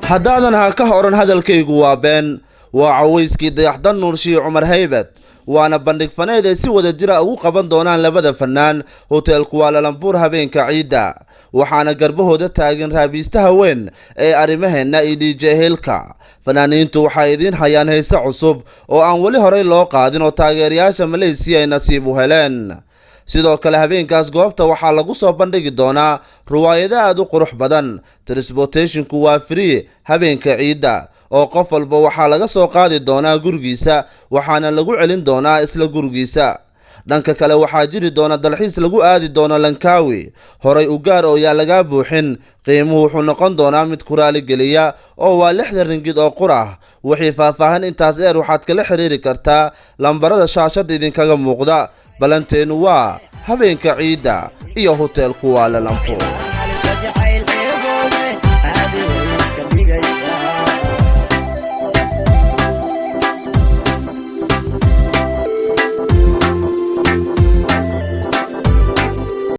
haddaadan ha ka horan hadalkaygu waa been waa cawayskii dayaxdan nuurshiye cumar haybad waana bandhig faneed ay si wada jira ugu qaban doonaan labada fanaan hotel Kuala Lumpur habeenka ciida waxaana garbahooda taagan raabiistaha weyn ee arimaheena DJ Hilka fanaaniintu waxay idin hayaan heesa cusub oo aan wali horey loo qaadin oo taageerayaasha Malaysia ay nasiib u heleen sidoo kale habeenkaas goobta waxaa lagu soo bandhigi doonaa riwaayado aad u qurux badan transportation-ku waa free habeenka ciida oo qof walba waxaa laga soo qaadi doonaa gurigiisa waxaana lagu celin doonaa isla gurigiisa dhanka kale waxaa jiri doona dalxiis lagu aadi doono Langkawi horay u gaar oo yaa laga buuxin qiimuhu wuxuu noqon doonaa mid ku raali geliya oo waa 60 ringgit oo qurah wixii faahfaahin intaas dheer waxaad kala xiriiri kartaa lambarada shaashada idinkaga muuqda balanteenu waa habeenka ciida iyo hotel Kuala Lumpur.